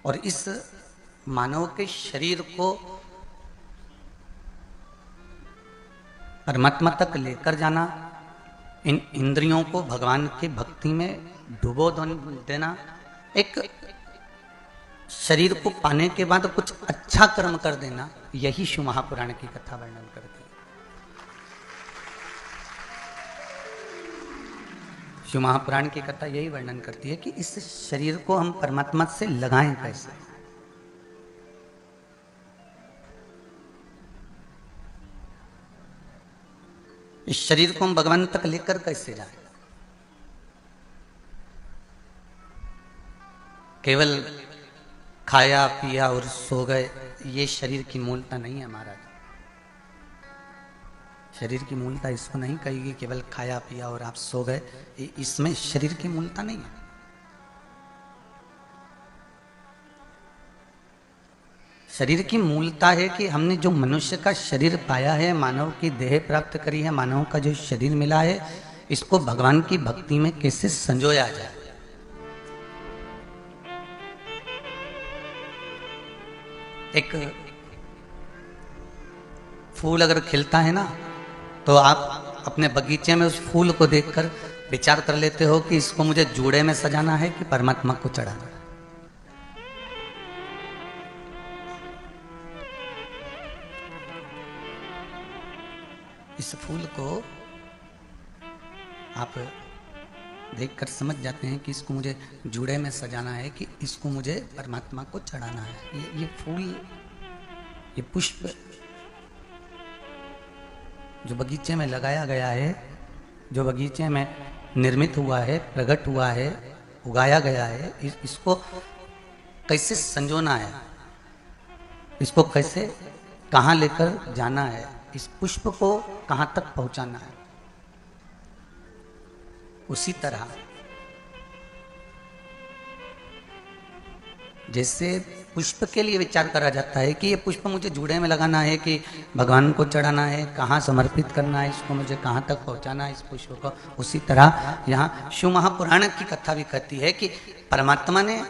और इस मानव के शरीर को परमात्मा तक लेकर जाना, इन इंद्रियों को भगवान की भक्ति में डुबो देना, एक शरीर को पाने के बाद कुछ अच्छा कर्म कर देना, यही शिव महापुराण की कथा वर्णन करती है। शिव महापुराण की कथा यही वर्णन करती है कि इस शरीर को हम परमात्मा से लगाएं कैसे, इस शरीर को हम भगवान तक लेकर कैसे जाएं। केवल खाया पिया और सो गए, ये शरीर की मूलता नहीं है महाराज। शरीर की मूलता इसको नहीं कहेगी केवल खाया पिया और आप सो गए, इसमें शरीर की मूलता नहीं है। शरीर की मूलता है कि हमने जो मनुष्य का शरीर पाया है, मानव की देह प्राप्त करी है, मानव का जो शरीर मिला है, इसको भगवान की भक्ति में कैसे संजोया जाए। एक फूल अगर खिलता है ना, तो आप अपने बगीचे में उस फूल को देखकर विचार कर लेते हो कि इसको मुझे जूड़े में सजाना है कि परमात्मा को चढ़ाना है। इस फूल को आप देखकर समझ जाते हैं कि इसको मुझे जूड़े में सजाना है कि इसको मुझे परमात्मा को चढ़ाना है। ये फूल, ये पुष्प जो बगीचे में लगाया गया है, जो बगीचे में निर्मित हुआ है, प्रकट हुआ है, उगाया गया है, इसको कैसे संजोना है, इसको कैसे कहाँ लेकर जाना है, इस पुष्प को कहाँ तक पहुँचाना है। उसी तरह जैसे पुष्प के लिए विचार करा जाता है कि ये पुष्प मुझे जूड़े में लगाना है कि भगवान को चढ़ाना है, कहाँ समर्पित करना है, इसको मुझे कहाँ तक पहुँचाना है इस पुष्प को, उसी तरह यहाँ शिव महापुराण की कथा भी कहती है कि परमात्मा ने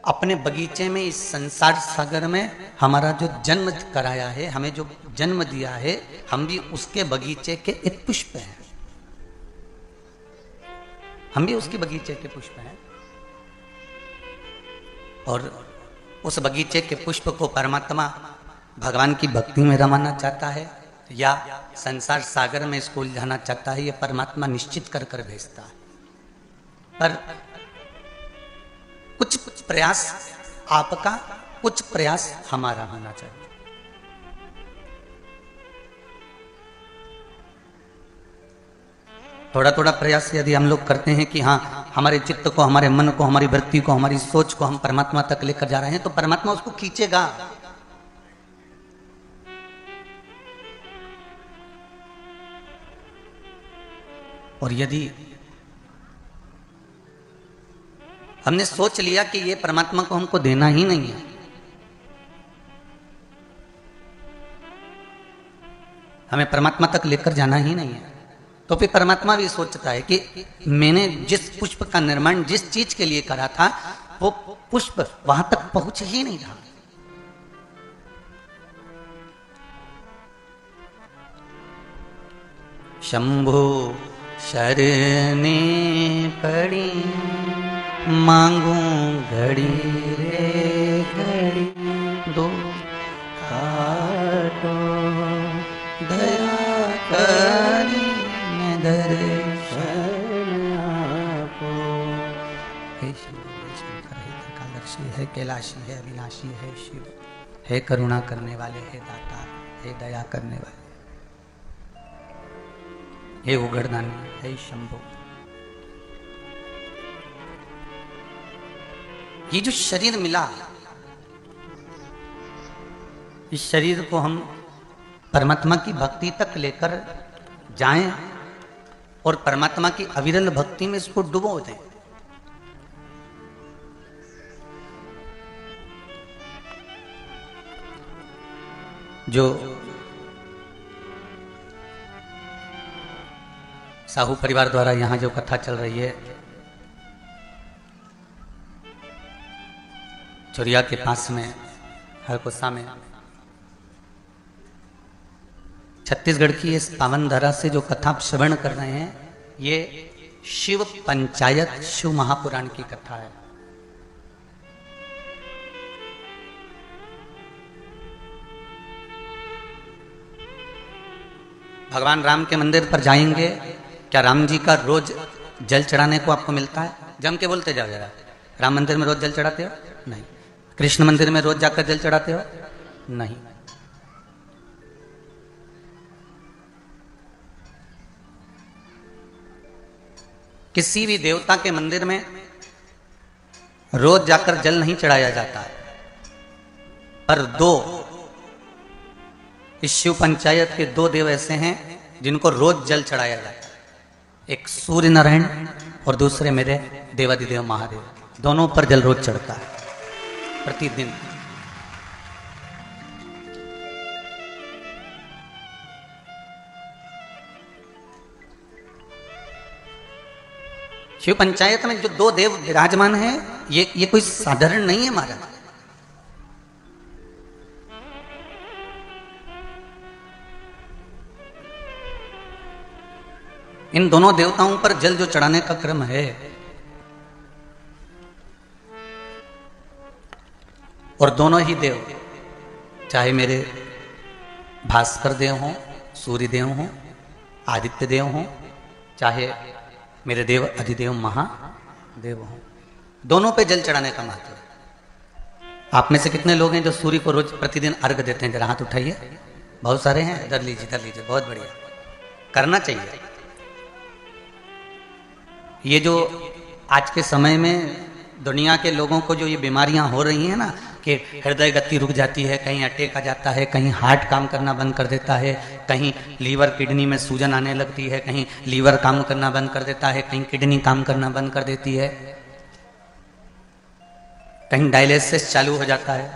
अपने बगीचे में, इस संसार सागर में हमारा जो जन्म कराया है, हमें जो जन्म दिया है, हम भी उसके बगीचे के एक पुष्प हैं। हम भी उसके बगीचे के पुष्प हैं और उस बगीचे के पुष्प को परमात्मा भगवान की भक्ति में रमाना चाहता है या संसार सागर में इसको उलझाना चाहता है, ये परमात्मा निश्चित कर कर भेजता है। पर कुछ प्रयास आपका, कुछ प्रयास हमारा होना चाहिए। थोड़ा थोड़ा प्रयास यदि हम लोग करते हैं कि हाँ, हमारे चित्त को, हमारे मन को, हमारी वृत्ति को, हमारी सोच को हम परमात्मा तक लेकर जा रहे हैं, तो परमात्मा उसको खींचेगा। और यदि हमने सोच लिया कि ये परमात्मा को हमको देना ही नहीं है, हमें परमात्मा तक लेकर जाना ही नहीं है, तो फिर परमात्मा भी सोचता है कि मैंने जिस पुष्प का निर्माण जिस चीज के लिए करा था, वो पुष्प वहां तक पहुंच ही नहीं रहा। शंभो शरणे पड़ी मांगू घड़ी रे घड़ी, दो काटो दया करी दर्शन आपो। हे शिव, हे शंकर, हे त्रिकालदर्शी, है कैलाशी, है अविनाशी, है शिव, है करुणा करने वाले, है दाता, है दया करने वाले, हे उगड़दानी, हे शंभो। ये जो शरीर मिला, इस शरीर को हम परमात्मा की भक्ति तक लेकर जाएं और परमात्मा की अविरल भक्ति में इसको डुबो दें। जो साहू परिवार द्वारा यहाँ जो कथा चल रही है, चुरिया के पास में हरकोसा में छत्तीसगढ़ की इस पावन धरा से जो कथा आप श्रवण कर रहे हैं, ये शिव पंचायत शिव महापुराण की कथा है। भगवान राम के मंदिर पर जाएंगे, क्या राम जी का रोज जल चढ़ाने को आपको मिलता है? जम के बोलते जाओ जरा। राम मंदिर में रोज जल चढ़ाते हो? नहीं। कृष्ण मंदिर में रोज जाकर जल चढ़ाते हो? नहीं। किसी भी देवता के मंदिर में रोज जाकर जल नहीं चढ़ाया जाता है, पर दो इस शिव पंचायत के दो देव ऐसे हैं जिनको रोज जल चढ़ाया जाता है। एक सूर्य नारायण और दूसरे मेरे देवादिदेव महादेव, दोनों पर जल रोज चढ़ता है प्रतिदिन। शिव पंचायत में जो दो देव विराजमान हैं, ये कोई साधारण नहीं है महाराज। इन दोनों देवताओं पर जल जो चढ़ाने का क्रम है, और दोनों ही देव, चाहे मेरे भास्कर देव हों, सूर्य देव हों, आदित्य देव हों, चाहे मेरे देव अधिदेव महादेव हों, दोनों पे जल चढ़ाने का महत्व है। आप में से कितने लोग हैं जो सूर्य को रोज प्रतिदिन अर्घ देते हैं? जरा हाथ उठाइए। बहुत सारे हैं। इधर लीजिए, इधर लीजिए। बहुत बढ़िया, करना चाहिए। ये जो आज के समय में दुनिया के लोगों को जो ये बीमारियां हो रही हैं ना, कि हृदय गति रुक जाती है, कहीं अटैक आ जाता है, कहीं हार्ट काम करना बंद कर देता है, कहीं लीवर किडनी में सूजन आने लगती है, कहीं लीवर काम करना बंद कर देता है, कहीं किडनी काम करना बंद कर देती है, कहीं डायलिसिस चालू हो जाता है,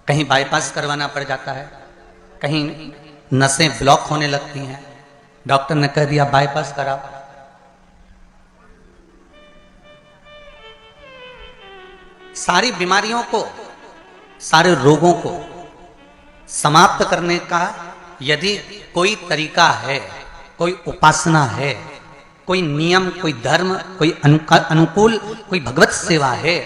कहीं बाईपास करवाना पड़ जाता है, कहीं नसें ब्लॉक होने लगती हैं, डॉक्टर ने कह दिया बाईपास कराओ। सारी बीमारियों को, सारे रोगों को समाप्त करने का यदि कोई तरीका है, कोई उपासना है, कोई नियम, कोई धर्म, कोई अनुकूल, कोई भगवत सेवा है,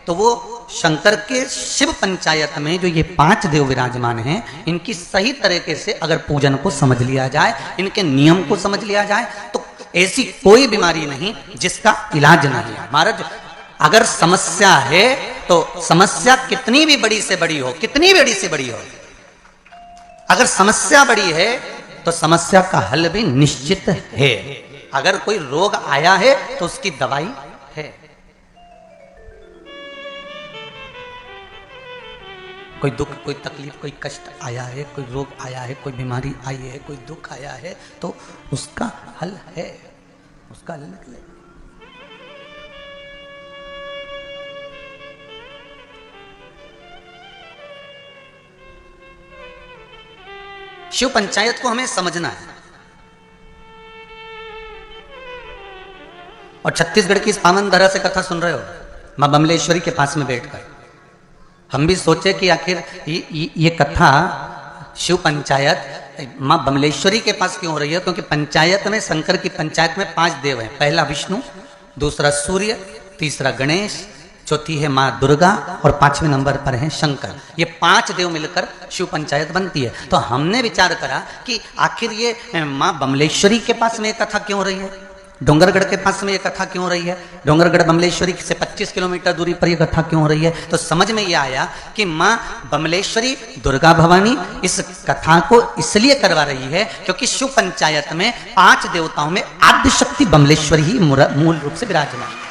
तो वो शंकर के शिव पंचायत में जो ये 5 देव विराजमान हैं, इनकी सही तरीके से अगर पूजन को समझ लिया जाए, इनके नियम को समझ लिया जाए, तो ऐसी कोई बीमारी नहीं जिसका इलाज नहीं है। महाराज, अगर समस्या है तो समस्या कितनी भी बड़ी से बड़ी हो, कितनी बड़ी से बड़ी हो, अगर समस्या बड़ी है तो समस्या का हल भी निश्चित है। अगर कोई रोग आया है तो उसकी दवाई है। कोई दुख, कोई तकलीफ, कोई कष्ट आया है, कोई रोग आया है, कोई बीमारी आई है, कोई दुख आया है, तो उसका हल है, उसका हल निकले। शिव पंचायत को हमें समझना है। और छत्तीसगढ़ की इस पावन धरा से कथा सुन रहे हो, मां बमलेश्वरी के पास में बैठकर हम भी सोचे कि आखिर ये कथा शिव पंचायत मां बमलेश्वरी के पास क्यों हो रही है? क्योंकि पंचायत में, शंकर की पंचायत में 5 देव हैं। पहला विष्णु, दूसरा सूर्य, तीसरा गणेश, चौथी है माँ दुर्गा और 5वें नंबर पर है शंकर। ये 5 देव मिलकर शिव पंचायत बनती है। तो हमने विचार करा कि आखिर ये माँ बमलेश्वरी के पास में ये कथा क्यों हो रही है, डोंगरगढ़ के पास में ये कथा क्यों हो रही है, डोंगरगढ़ बमलेश्वरी से 25 किलोमीटर दूरी पर ये कथा क्यों हो रही है। तो समझ में ये आया कि माँ बमलेश्वरी दुर्गा भवानी इस कथा को इसलिए करवा रही है क्योंकि शिव पंचायत में 5 देवताओं में आद्य शक्ति बमलेश्वरी ही मूल रूप से विराजमान है।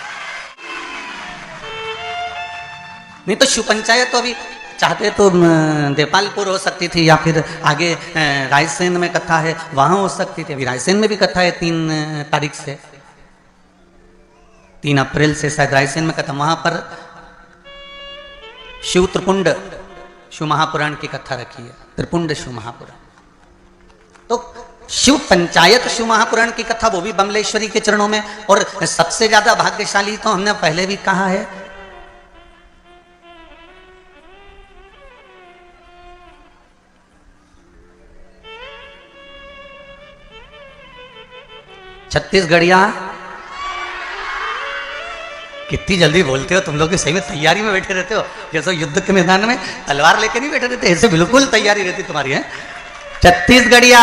नहीं तो शिव पंचायत तो अभी चाहते तो देपालपुर हो सकती थी, या फिर आगे रायसेन में कथा है वहां हो सकती थी। अभी रायसेन में भी कथा है 3 तारीख से, 3 अप्रैल से शायद रायसेन में कथा। वहां पर शिव त्रिपुंड शिव महापुराण की कथा रखी है, त्रिपुंड शिव महापुराण। तो शिव पंचायत शिव महापुराण की कथा वो भी बमलेश्वरी के चरणों में। और सबसे ज्यादा भाग्यशाली तो हमने पहले भी कहा है छत्तीसगढ़िया। कितनी जल्दी बोलते हो तुम लोग, सही में तैयारी में बैठे रहते हो, जैसे युद्ध के मैदान में तलवार लेके नहीं बैठे रहते, ऐसे बिल्कुल तैयारी रहती तुम्हारी है। छत्तीसगढ़िया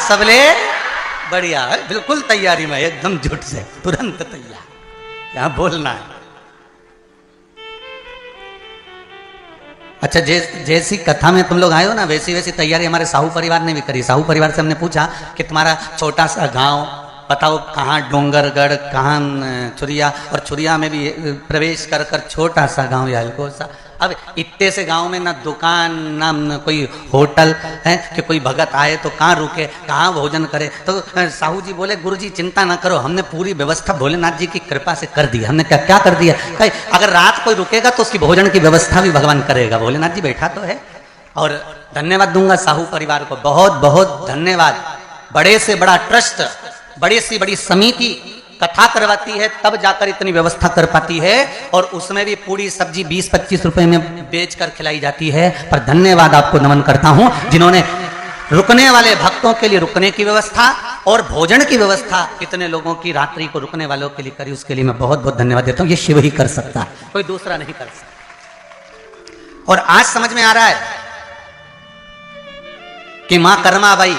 सबले बढ़िया, बिल्कुल तैयारी में, एकदम झुट से तुरंत तैयार, यहां बोलना है। अच्छा, जैसी कथा में तुम लोग आए हो ना, वैसी वैसी तैयारी हमारे साहू परिवार ने भी करी। साहू परिवार से हमने पूछा कि तुम्हारा छोटा सा गांव बताओ, कहाँ डोंगरगढ़, कहाँ छुरिया, और छुरिया में भी प्रवेश कर कर छोटा सा गांव या सा। अब इतने से गांव में ना दुकान ना कोई होटल है कि कोई भगत आए तो कहाँ रुके, कहाँ भोजन करे। तो साहू जी बोले, गुरुजी चिंता ना करो, हमने पूरी व्यवस्था भोलेनाथ जी की कृपा से कर दी। हमने क्या कर दिया, कहीं अगर रात कोई रुकेगा तो उसकी भोजन की व्यवस्था भी भगवान करेगा। भोलेनाथ जी बैठा तो है। और धन्यवाद दूंगा साहू परिवार को, बहुत बहुत धन्यवाद। बड़े से बड़ा ट्रस्ट, बड़ी से बड़ी समिति कथा करवाती है, तब जाकर इतनी व्यवस्था कर पाती है, और उसमें भी पूरी सब्जी 20-25 रुपए में बेच कर खिलाई जाती है। पर धन्यवाद आपको नमन करता हूं, जिन्होंने रुकने वाले भक्तों के लिए रुकने की व्यवस्था और भोजन की व्यवस्था इतने लोगों की रात्रि को रुकने वालों के लिए करी, उसके लिए मैं बहुत बहुत धन्यवाद देता हूं। ये शिव ही कर सकता है, कोई दूसरा नहीं कर सकता। और आज समझ में आ रहा है कि मां कर्माबाई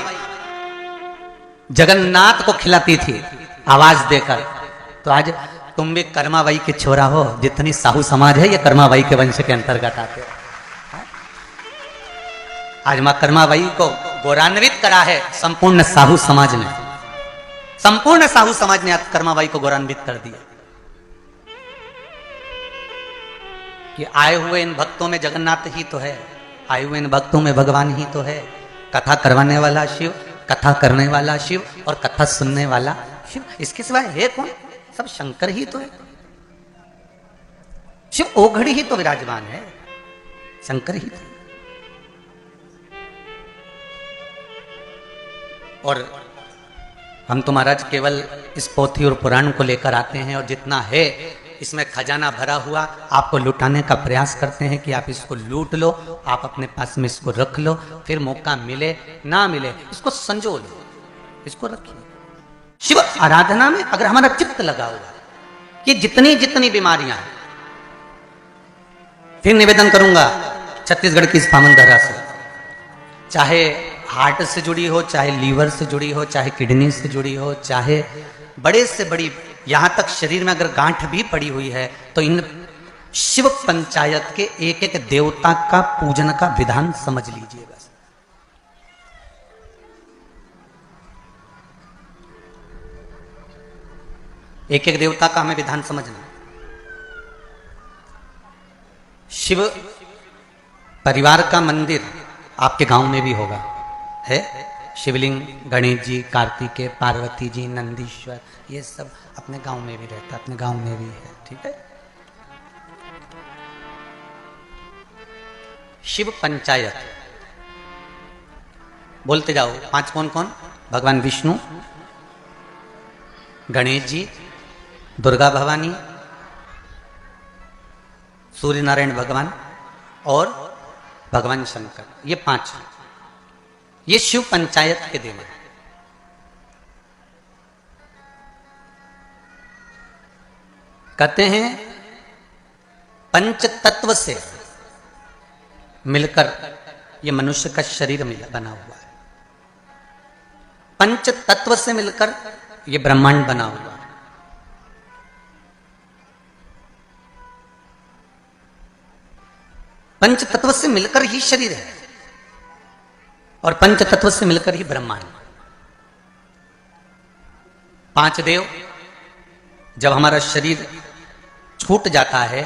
जगन्नाथ को खिलाती थी आवाज देकर। तो आज तुम भी कर्माबाई के छोरा हो, जितनी साहू समाज है ये कर्माबाई के वंश के अंतर्गत आते हो। आज मां कर्माबाई को गौरवान्वित करा है संपूर्ण साहू समाज ने, संपूर्ण साहू समाज ने आज कर्माबाई को गौरवान्वित कर दिया कि आए हुए इन भक्तों में जगन्नाथ ही तो है, आए हुए इन भक्तों में भगवान ही तो है। कथा करवाने वाला शिव, कथा करने वाला शिव और कथा सुनने वाला शिव, इसके सिवाय है कौन? सब शंकर ही तो है। शिव ओघड़ी ही तो विराजमान है, शंकर ही तो। और हम तो महाराज केवल इस पोथी और पुराण को लेकर आते हैं, और जितना है इसमें खजाना भरा हुआ आपको लुटाने का प्रयास करते हैं कि आप इसको लूट लो, आप अपने पास में इसको रख लो, फिर मौका मिले ना मिले इसको संजो लो, इसको रखिए। शिव आराधना में अगर हमारा चित्त लगा हुआ, ये जितनी जितनी बीमारियां हैं, फिर निवेदन करूंगा छत्तीसगढ़ की इस पावन धरा से, चाहे हार्ट से जुड़ी हो, चाहे लीवर से जुड़ी हो, चाहे किडनी से जुड़ी हो, चाहे बड़े से बड़ी, यहां तक शरीर में अगर गांठ भी पड़ी हुई है, तो इन शिव पंचायत के एक एक देवता का पूजन का विधान समझ लीजिए। बस एक एक देवता का हमें विधान समझना। शिव परिवार का मंदिर आपके गांव में भी होगा, है शिवलिंग, गणेश जी, कार्तिकेय, पार्वती जी, नंदीश्वर, ये सब अपने गांव में भी रहता, अपने गांव में भी है, ठीक है। शिव पंचायत बोलते जाओ, 5 कौन कौन? भगवान विष्णु, गणेश जी, दुर्गा भवानी, सूर्य नारायण भगवान और भगवान शंकर, ये 5, ये शिव पंचायत के देव हैं। कहते हैं पंच तत्व से मिलकर ये मनुष्य का शरीर बना हुआ है, पंच तत्व से मिलकर ये ब्रह्मांड बना हुआ है। पंच तत्व से मिलकर ही शरीर है और पंच तत्व से मिलकर ही ब्रह्मांड। 5 देव, जब हमारा शरीर छूट जाता है,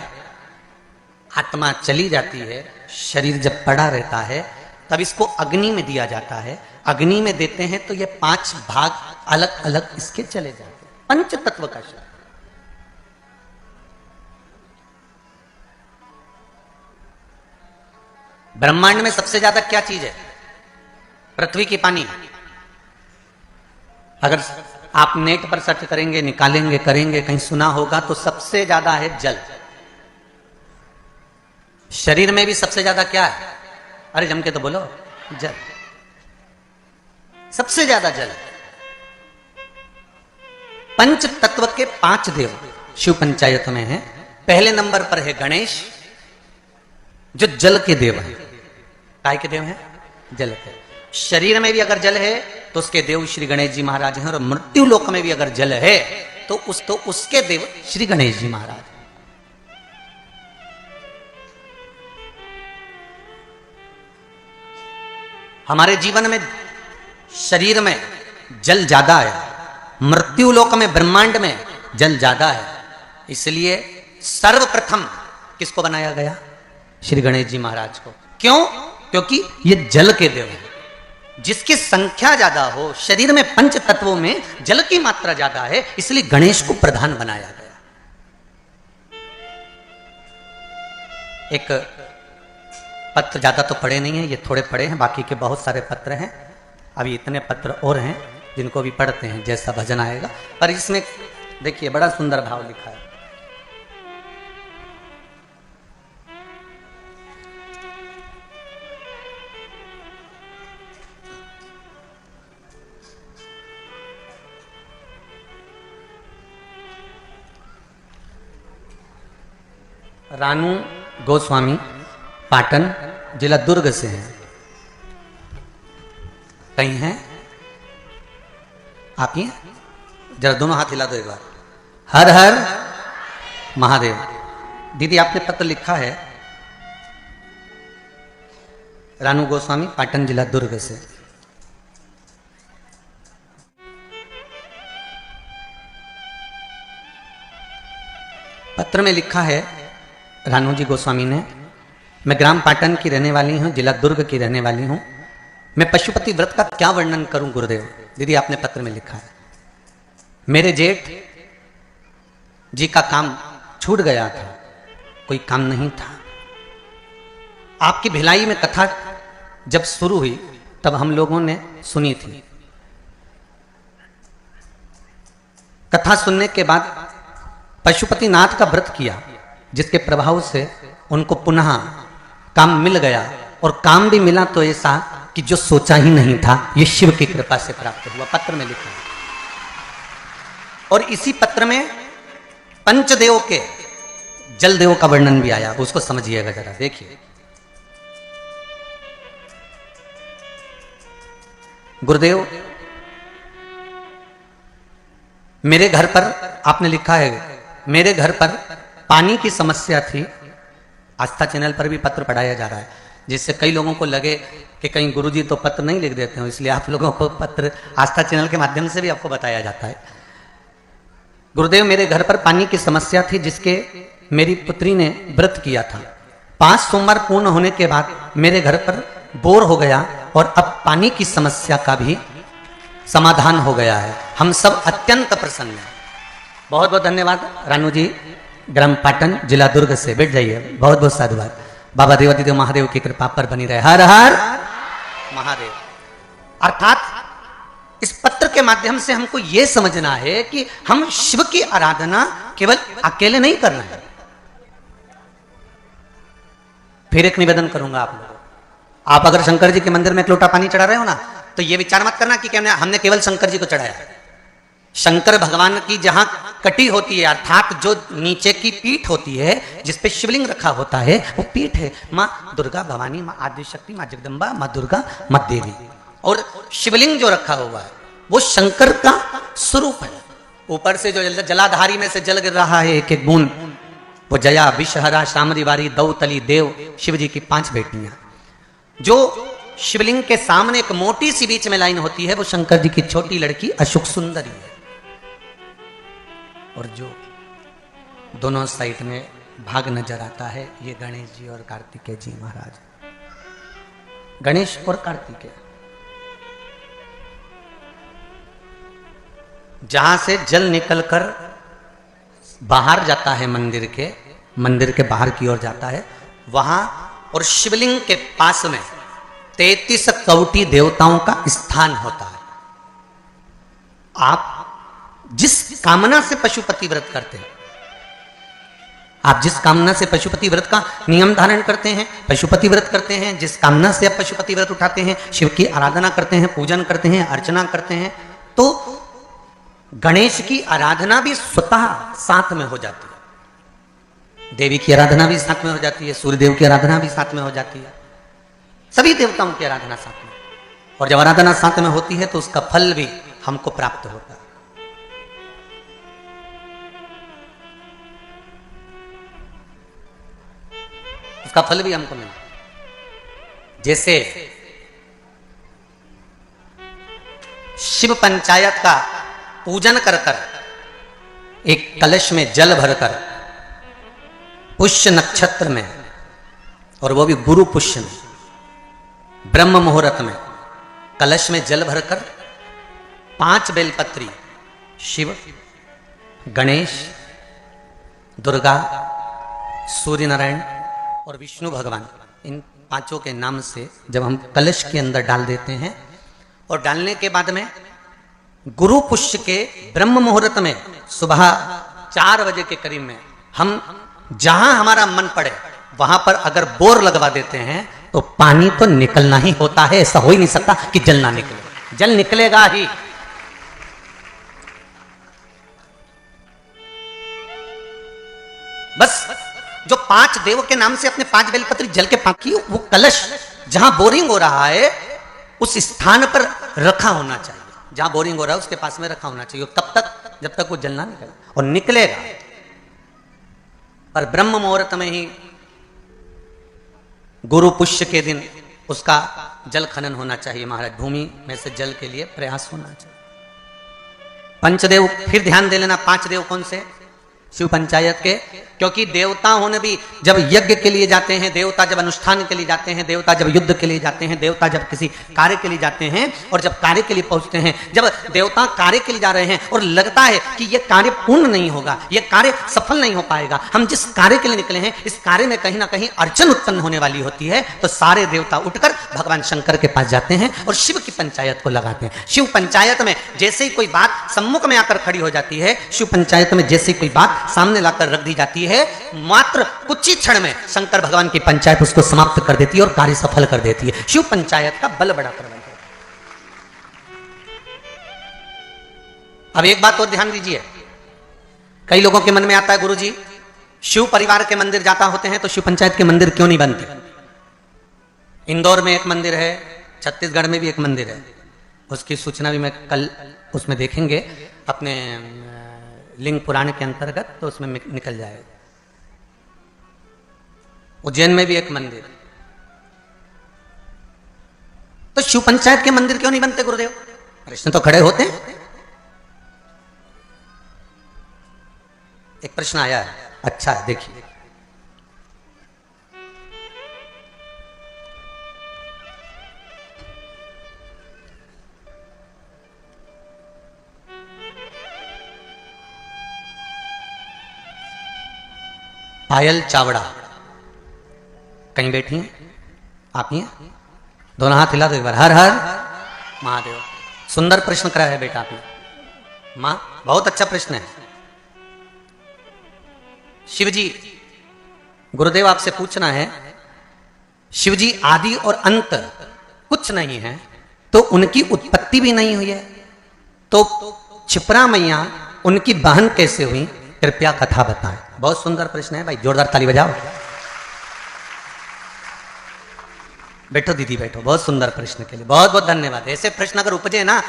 आत्मा चली जाती है, शरीर जब पड़ा रहता है, तब इसको अग्नि में दिया जाता है। अग्नि में देते हैं तो ये 5 भाग अलग अलग इसके चले जाते हैं, पंच तत्व का शरीर। ब्रह्मांड में सबसे ज्यादा क्या चीज है? पृथ्वी की पानी। अगर आप नेट पर सर्च करेंगे, निकालेंगे, करेंगे, कहीं सुना होगा तो सबसे ज्यादा है जल। शरीर में भी सबसे ज्यादा क्या है? अरे जम के तो बोलो, जल। सबसे ज्यादा जल। पंच तत्व के 5 देव शिव पंचायत में है। पहले नंबर पर है गणेश, जो जल के देव है। काय के देव है? जल के। शरीर में भी अगर जल है तो उसके देव श्री गणेश जी महाराज हैं, और मृत्यु लोक में भी अगर जल है तो उसके देव श्री गणेश जी महाराज। हमारे जीवन में शरीर में जल ज्यादा है, मृत्यु लोक में ब्रह्मांड में जल ज्यादा है, इसलिए सर्वप्रथम किसको बनाया गया? श्री गणेश जी महाराज को। क्यों? क्योंकि ये जल के देव हैं। जिसकी संख्या ज्यादा हो, शरीर में पंच तत्वों में जल की मात्रा ज्यादा है, इसलिए गणेश को प्रधान बनाया गया। एक पत्र ज्यादा तो पढ़े नहीं है, ये थोड़े पढ़े हैं, बाकी के बहुत सारे पत्र हैं। अभी इतने पत्र और हैं जिनको भी पढ़ते हैं जैसा भजन आएगा। पर इसमें देखिए बड़ा सुंदर भाव लिखा है। रानू गोस्वामी पाटन, जिला दुर्ग से हैं। कहीं हैं आप? ही जरा दोनों हाथ हिला दो एक बार। हर हर महादेव। दीदी आपने पत्र लिखा है, रानू गोस्वामी पाटन, जिला दुर्ग से। पत्र में लिखा है रानू जी गोस्वामी ने, मैं ग्राम पाटन की रहने वाली हूं, जिला दुर्ग की रहने वाली हूं। मैं पशुपति व्रत का क्या वर्णन करूं गुरुदेव? दीदी आपने पत्र में लिखा है, मेरे जेठ जी का काम छूट गया था, कोई काम नहीं था। आपकी भिलाई में कथा जब शुरू हुई तब हम लोगों ने सुनी थी। कथा सुनने के बाद पशुपति नाथ का व्रत किया, जिसके प्रभाव से उनको पुनः काम मिल गया, और काम भी मिला तो ऐसा कि जो सोचा ही नहीं था, ये शिव की कृपा से प्राप्त हुआ। पत्र में लिखा है। और इसी पत्र में पंचदेव के जलदेव का वर्णन भी आया, उसको समझिएगा जरा, देखिए। गुरुदेव, मेरे घर पर, आपने लिखा है, मेरे घर पर पानी की समस्या थी। आस्था चैनल पर भी पत्र पढ़ाया जा रहा है, जिससे कई लोगों को लगे कि कहीं गुरुजी तो पत्र नहीं लिख देते हो, इसलिए आप लोगों को पत्र आस्था चैनल के माध्यम से भी आपको बताया जाता है। गुरुदेव, मेरे घर पर पानी की समस्या थी, जिसके मेरी पुत्री ने व्रत किया था। 5 सोमवार पूर्ण होने के बाद मेरे घर पर बोर हो गया, और अब पानी की समस्या का भी समाधान हो गया है। हम सब अत्यंत प्रसन्न हैं। बहुत बहुत धन्यवाद रानू जी, ग्राम पाटन, जिला दुर्ग से। बैठ जाइए। बहुत बहुत साधुवाद। बाबा देवादिदेव महादेव की कृपा पर बनी रहे। हर हर महादेव। अर्थात इस पत्र के माध्यम से हमको यह समझना है कि हम शिव की आराधना केवल अकेले नहीं करना है। फिर एक निवेदन करूंगा आप लोगों, आप अगर शंकर जी के मंदिर में एक लोटा पानी चढ़ा रहे हो ना, तो ये विचार मत करना कि हमने केवल शंकर जी को चढ़ाया। शंकर भगवान की जहां कटी होती है, अर्थात जो नीचे की पीठ होती है, जिसपे शिवलिंग रखा होता है, वो पीठ है माँ दुर्गा भवानी, माँ आदिशक्ति, माँ जगदम्बा, माँ दुर्गा, माँ देवी। और शिवलिंग जो रखा हुआ है वो शंकर का स्वरूप है। ऊपर से जो जलाधारी में से जल गिर रहा है एक एक बूंद, वो जया, विषहरा, शामरीवारी, दौतली, देव, शिव जी की 5 बेटियां। जो शिवलिंग के सामने एक मोटी सी बीच में लाइन होती है, वो शंकर जी की छोटी लड़की अशोक सुंदरी है। और जो दोनों साइड में भाग नजर आता है, ये गणेश जी और कार्तिकेय जी महाराज। गणेश और कार्तिकेय जहां से जल निकलकर बाहर जाता है, मंदिर के बाहर की ओर जाता है, वहां और शिवलिंग के पास में 33 कौटी देवताओं का स्थान होता है। आप जिस कामना से पशुपति व्रत करते हैं, आप जिस कामना से पशुपति व्रत का नियम धारण करते हैं, पशुपति व्रत करते हैं, जिस कामना से आप पशुपति व्रत उठाते हैं, शिव की आराधना करते हैं, पूजन करते हैं, अर्चना करते हैं, तो गणेश की आराधना भी स्वतः साथ में हो जाती है, देवी की आराधना भी साथ में हो जाती है, सूर्यदेव की आराधना भी साथ में हो जाती है, सभी देवताओं की आराधना साथ में। और जब आराधना साथ में होती है तो उसका फल भी हमको प्राप्त होता है। उसका फल भी हमको मिलता है। जैसे शिव पंचायत का पूजन कर कर एक कलश में जल भरकर पुष्य नक्षत्र में, और वो भी गुरु पुष्य में, ब्रह्म मुहूर्त में कलश में जल भरकर 5 बेलपत्री शिव, गणेश, दुर्गा, सूर्य नारायण और विष्णु भगवान, इन 5 के नाम से जब हम कलश के अंदर डाल देते हैं, और डालने के बाद में गुरु पुष्य के ब्रह्म मुहूर्त में सुबह 4 बजे के करीब में हम जहां हमारा मन पड़े वहां पर अगर बोर लगवा देते हैं तो पानी तो निकलना ही होता है। ऐसा हो ही नहीं सकता कि जल ना निकले, जल निकलेगा ही। बस जो 5 देव के नाम से अपने 5 बेलपत्री जल के पाकी, वो कलश जहां बोरिंग हो रहा है उस स्थान पर रखा होना चाहिए, जहां बोरिंग हो रहा है उसके पास में रखा होना चाहिए, तब तक जब तक वो जल ना निकले, और निकलेगा। पर ब्रह्म मुहूर्त में ही गुरु पुष्य के दिन उसका जल खनन होना चाहिए महाराज, भूमि में से जल के लिए प्रयास होना चाहिए। पंचदेव फिर ध्यान दे लेना, 5 देव कौन से? शिव पंचायत के, क्योंकि देवता होने भी जब यज्ञ के लिए जाते हैं, देवता जब अनुष्ठान के लिए जाते हैं, देवता जब युद्ध के लिए जाते हैं, देवता जब किसी कार्य के लिए जाते हैं, और जब कार्य के लिए पहुंचते हैं, जब देवता कार्य के लिए जा रहे हैं और लगता है कि यह कार्य पूर्ण नहीं होगा, यह कार्य सफल नहीं हो पाएगा, हम जिस कार्य के लिए निकले हैं इस कार्य में कहीं ना कहीं अड़चन उत्पन्न होने वाली होती है, तो सारे देवता उठकर भगवान शंकर के पास जाते हैं और शिव की पंचायत को लगाते हैं। शिव पंचायत में जैसे ही कोई बात सम्मुख में आकर खड़ी हो जाती है, शिव पंचायत में जैसे ही कोई बात सामने लाकर रख दी जाती है, मात्र कुछ ही क्षण में शंकर भगवान की पंचायत उसको समाप्त कर देती है और कार्य सफल कर देती है। शिव पंचायत का बल बड़ा प्रबंध है। अब एक बात और ध्यान दीजिए, कई लोगों के मन में आता है गुरुजी शिव परिवार के मंदिर जाता होते हैं तो शिव पंचायत के मंदिर क्यों नहीं बनते? इंदौर में एक मंदिर है, छत्तीसगढ़ में भी एक मंदिर है, उसकी सूचना भी मैं कल उसमें देखेंगे अपने लिंग पुराण के अंतर्गत, तो उसमें निकल जाएगा। उज्जैन में भी एक मंदिर। तो शिव पंचायत के मंदिर क्यों नहीं बनते गुरुदेव? प्रश्न तो खड़े होते हैं। एक प्रश्न आया है, अच्छा है, देखिए। पायल चावड़ा कहीं बैठी हैं? आप ही हैं? दोनों हाथ हिला दो एक बार। हर हर महादेव। सुंदर प्रश्न करा है बेटा आपने, मां बहुत अच्छा प्रश्न है। शिवजी, गुरुदेव आपसे पूछना है, शिवजी आदि और अंत कुछ नहीं है तो उनकी उत्पत्ति भी नहीं हुई है, तो क्षिप्रा मैया उनकी बहन कैसे हुई? कृपया कथा बताएं। बहुत सुंदर प्रश्न है भाई, जोरदार ताली बजाओ। बैठो दीदी बैठो, बहुत सुंदर प्रश्न के लिए बहुत बहुत धन्यवाद। ऐसे प्रश्न अगर उपजे ना,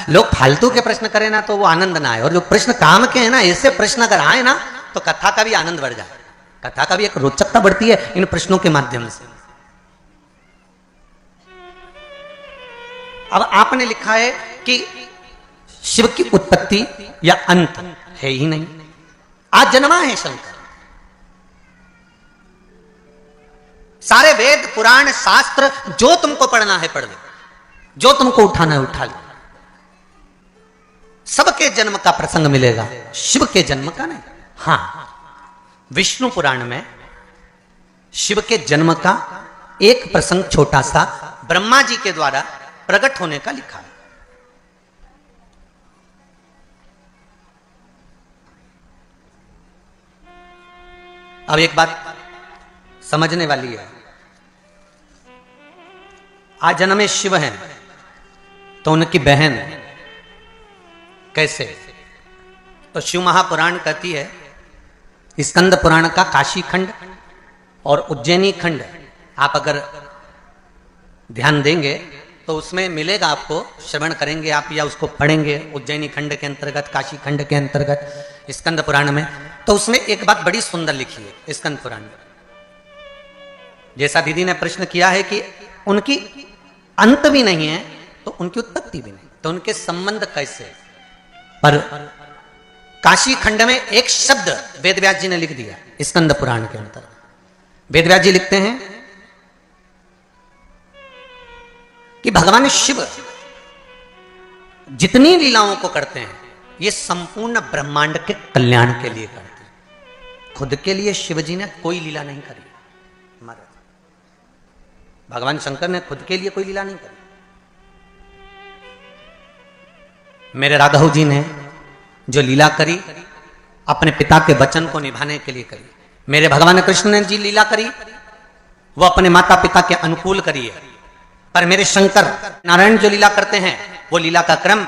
लोग फालतू के प्रश्न करें ना तो वो आनंद ना आए, और जो प्रश्न काम के हैं ना, ऐसे प्रश्न अगर आए ना तो कथा का भी आनंद बढ़ जाए, कथा का भी एक रोचकता बढ़ती है इन प्रश्नों के माध्यम से। अब आपने लिखा है कि शिव की उत्पत्ति या अंत है ही नहीं, आज जन्मा है शंकर। सारे वेद पुराण शास्त्र जो तुमको पढ़ना है पढ़ लो, जो तुमको उठाना है उठा लो, सबके जन्म का प्रसंग मिलेगा, शिव के जन्म का नहीं। हां, विष्णु पुराण में शिव के जन्म का एक प्रसंग छोटा सा ब्रह्मा जी के द्वारा प्रकट होने का लिखा है। अब एक बात समझने वाली है, आज जन्मे शिव हैं तो उनकी बहन कैसे? तो शिव महापुराण कहती है, स्कंद पुराण का काशी खंड और उज्जैनी खंड आप अगर ध्यान देंगे तो उसमें मिलेगा, आपको श्रवण करेंगे आप या उसको पढ़ेंगे उज्जैनी खंड के अंतर्गत, काशी खंड के अंतर्गत स्कंद पुराण में, तो उसमें एक बात बड़ी सुंदर लिखी है स्कंद पुराण में। जैसा दीदी ने प्रश्न किया है कि उनकी अंत भी नहीं है तो उनकी उत्पत्ति भी नहीं, तो उनके संबंध कैसे, पर काशी खंड में एक शब्द वेदव्यास जी ने लिख दिया स्कंद पुराण के अंतर्गत। वेदव्यास जी लिखते हैं कि भगवान शिव जितनी लीलाओं को करते हैं ये संपूर्ण ब्रह्मांड के कल्याण के लिए करते हैं। खुद के लिए शिव जी ने कोई लीला नहीं करी, भगवान शंकर ने खुद के लिए कोई लीला नहीं करी। मेरे राघव जी ने जो लीला करी अपने पिता के वचन को निभाने के लिए करी। मेरे भगवान कृष्ण ने जी लीला करी वो अपने माता पिता के अनुकूल करी है। पर मेरे शंकर नारायण जो लीला करते हैं वो लीला का क्रम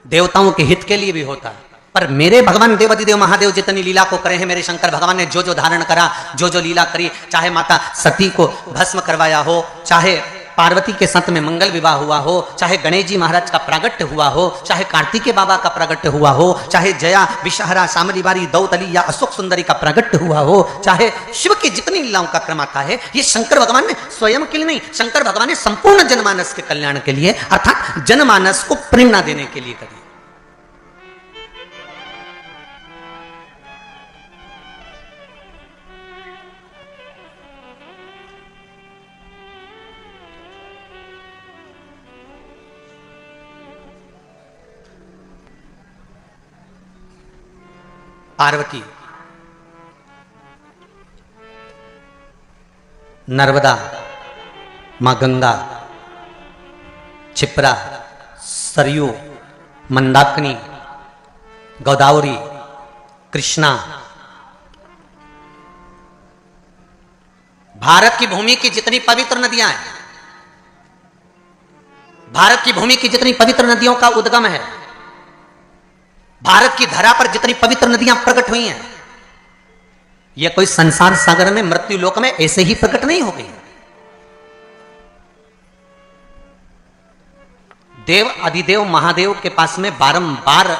देवताओं के हित के लिए भी होता है। पर मेरे भगवान देवादिदेव महादेव जितनी लीला को करे हैं, मेरे शंकर भगवान ने जो जो धारण करा, जो जो लीला करी, चाहे माता सती को भस्म करवाया हो, चाहे पार्वती के साथ में मंगल विवाह हुआ हो, चाहे गणेश जी महाराज का प्रागट्य हुआ हो, चाहे कार्तिके बाबा का प्रागट्य हुआ हो, चाहे जया विषहरा शामली बारी दौतली या अशोक सुंदरी का प्रागट्य हुआ हो, चाहे शिव की जितनी लीलाओं का क्रम आता है, ये शंकर भगवान ने स्वयं के लिए नहीं, शंकर भगवान ने संपूर्ण जनमानस के कल्याण के लिए अर्थात जनमानस को प्रेरणा देने के लिए करी। पार्वती, नर्मदा, मां गंगा, क्षिप्रा, सरयू, मंदाकिनी, गोदावरी, कृष्णा, भारत की भूमि की जितनी पवित्र नदियां हैं, भारत की भूमि की जितनी पवित्र नदियों का उद्गम है, भारत की धरा पर जितनी पवित्र नदियां प्रकट हुई हैं, यह कोई संसार सागर में मृत्यु लोक में ऐसे ही प्रकट नहीं हो गई। देव अधिदेव महादेव के पास में बारंबार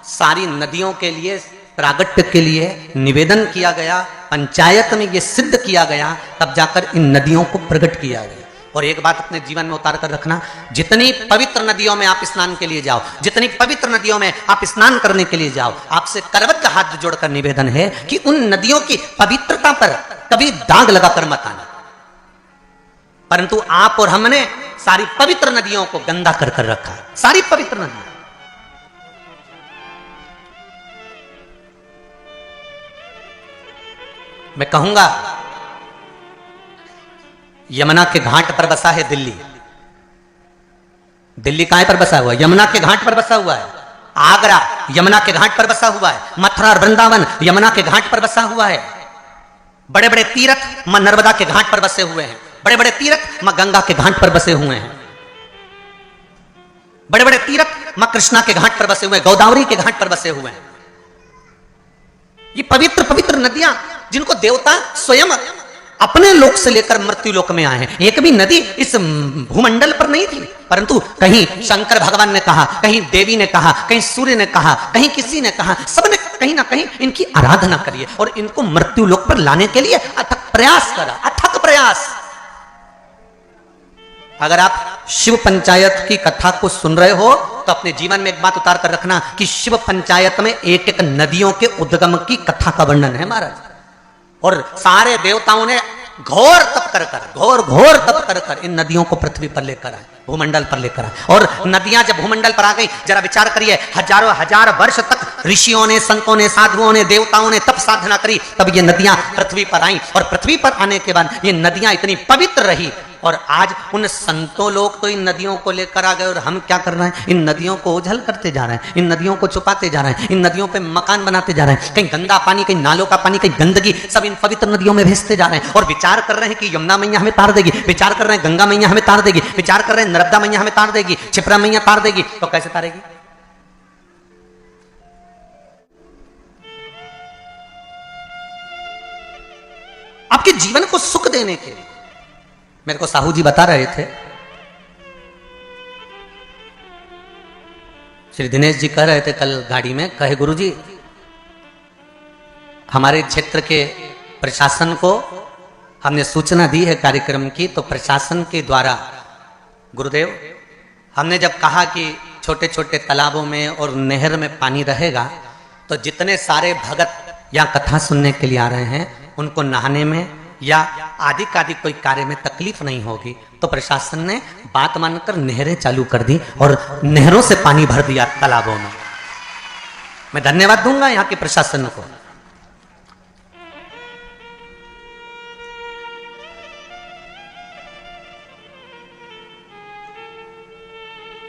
सारी नदियों के लिए प्रागट्य के लिए निवेदन किया गया, पंचायत में यह सिद्ध किया गया, तब जाकर इन नदियों को प्रकट किया गया। और एक बात अपने जीवन में उतार कर रखना, जितनी पवित्र नदियों में आप स्नान के लिए जाओ, जितनी पवित्र नदियों में आप स्नान करने के लिए जाओ, आपसे करबद्ध हाथ जोड़कर निवेदन है कि उन नदियों की पवित्रता पर कभी दाग लगाकर मत आना। परंतु आप और हमने सारी पवित्र नदियों को गंदा कर कर रखा, सारी पवित्र नदियां। मैं कहूंगा यमुना के घाट पर बसा है दिल्ली। दिल्ली कहां पर बसा हुआ है? यमुना के घाट पर बसा हुआ है। आगरा यमुना के घाट पर बसा हुआ है। मथुरा और वृंदावन यमुना के घाट पर बसा हुआ है। बड़े बड़े तीर्थ मां नर्मदा के घाट पर बसे हुए हैं। बड़े बड़े तीर्थ मां गंगा के घाट पर बसे हुए हैं। बड़े बड़े तीर्थ मां कृष्णा के घाट पर बसे हुए हैं, गोदावरी के घाट पर बसे हुए हैं। ये पवित्र पवित्र नदियां जिनको देवता स्वयं अपने लोक से लेकर मृत्यु लोक में आए हैं। एक भी नदी इस भूमंडल पर नहीं थी, परंतु कहीं शंकर भगवान ने कहा, कहीं देवी ने कहा, कहीं सूर्य ने कहा, कहीं किसी ने कहा, सबने कहीं ना कहीं इनकी आराधना करी और इनको मृत्यु लोक पर लाने के लिए अथक प्रयास करा, अथक प्रयास। अगर आप शिव पंचायत की कथा को सुन रहे हो तो अपने जीवन में एक बात उतार कर रखना कि शिव पंचायत में एक एक नदियों के उद्गम की कथा का वर्णन है महाराज। और सारे देवताओं ने घोर तप कर घोर तप कर इन नदियों को पृथ्वी पर लेकर आए, भूमंडल पर लेकर आए। और नदियां जब भूमंडल पर आ गई, जरा विचार करिए, हजारों हजार वर्ष तक ऋषियों ने, संतों ने, साधुओं ने, देवताओं ने तप साधना करी, तब ये नदियां पृथ्वी पर आई। और पृथ्वी पर आने के बाद ये नदियां इतनी पवित्र रही। और आज उन संतों लोग तो इन नदियों को लेकर आ गए और हम क्या कर रहे हैं? इन नदियों को ओझल करते जा रहे हैं, इन नदियों को छुपाते जा रहे हैं, इन नदियों पे मकान बनाते जा रहे हैं। कहीं गंदा पानी, कहीं नालों का पानी, कहीं गंदगी सब इन पवित्र नदियों में भेजते जा रहे हैं। और विचार कर रहे हैं कि यमुना मैया हमें तार देगी, विचार कर रहे हैं गंगा मैया हमें तार देगी, विचार कर रहे हैं नर्मदा मैया हमें तार देगी, क्षिप्रा मैया तार देगी। तो कैसे तारेगी? आपके जीवन को सुख देने के लिए। मेरे को साहू जी बता रहे थे, श्री दिनेश जी कह रहे थे कल गाड़ी में, कहे गुरुजी हमारे क्षेत्र के प्रशासन को हमने सूचना दी है कार्यक्रम की, तो प्रशासन के द्वारा गुरुदेव हमने जब कहा कि छोटे छोटे तालाबों में और नहर में पानी रहेगा तो जितने सारे भगत यहाँ कथा सुनने के लिए आ रहे हैं उनको नहाने में या आदि कोई कार्य में तकलीफ नहीं होगी। तो प्रशासन ने बात मानकर नहरें चालू कर दी और नहरों से पानी भर दिया तालाबों में। मैं धन्यवाद दूंगा यहाँ के प्रशासन को।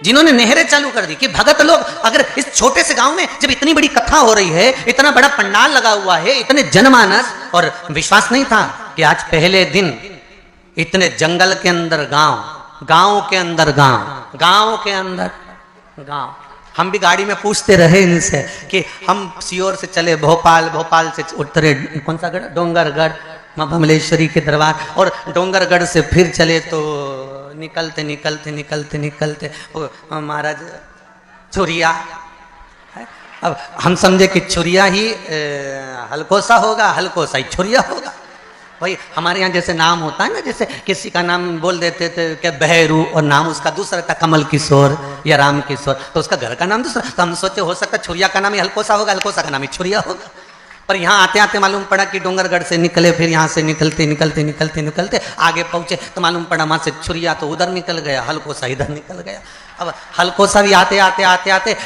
जिन्होंने नहरें चालू कर दी कि भगत लोग अगर इस छोटे से गांव में जब इतनी बड़ी कथा हो रही है, इतना बड़ा पंडाल लगा हुआ है, इतने जनमानस, और विश्वास नहीं था कि आज पहले दिन इतने जंगल के अंदर गांव के अंदर गांव के अंदर गांव। हम भी गाड़ी में पूछते रहे इनसे कि हम सीहोर से चले भोपाल से उतरे कौन सा गढ़, डोंगरगढ़, मां भमलेश्वरी के दरबार, और डोंगरगढ़ से फिर चले तो निकलते महाराज छुरिया। अब हम समझे कि छुरिया ही हलकोसा होगा, हलकोसा ही छुरिया होगा। भाई हमारे यहाँ जैसे नाम होता है ना, जैसे किसी का नाम बोल देते थे क्या बहरू और नाम उसका दूसरा था कमल किशोर या राम किशोर, तो उसका घर का नाम दूसरा। तो हम सोचे हो सकता है छुरिया का नाम ही हलकोसा होगा, हलकोसा का नाम ही छुरिया होगा। पर यहाँ आते आते मालूम पड़ा कि डोंगरगढ़ से निकले, फिर यहाँ से निकलते आगे पहुंचे तो मालूम पड़ा वहां से छुरिया तो उधर निकल गया, हलकोसा इधर निकल गया। अब हलकोसा भी आते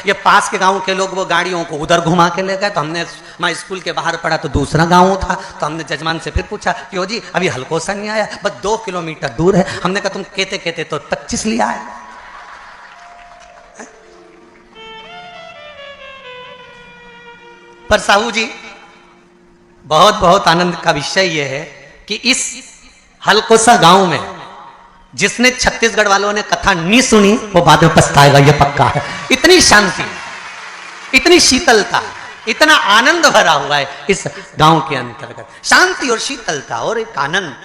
ये पास के गांव के लोग वो गाड़ियों को उधर घुमा के ले गए। तो हमने मैं स्कूल के बाहर पड़ा तो दूसरा गांव था, तो हमने जजमान से फिर पूछा क्यों जी अभी हलकोसा नहीं आया, बस 2 किलोमीटर दूर है। हमने कहा तुम कहते तो 25 लिया है। पर साहू जी बहुत आनंद का विषय यह है कि इस हलकोसा गांव में जिसने छत्तीसगढ़ वालों ने कथा नहीं सुनी वो बाद में पछताएगा, ये पक्का है। इतनी शांति, इतनी शीतलता, इतना आनंद भरा हुआ है इस गांव के अंतर्गत, शांति और शीतलता और एक आनंद,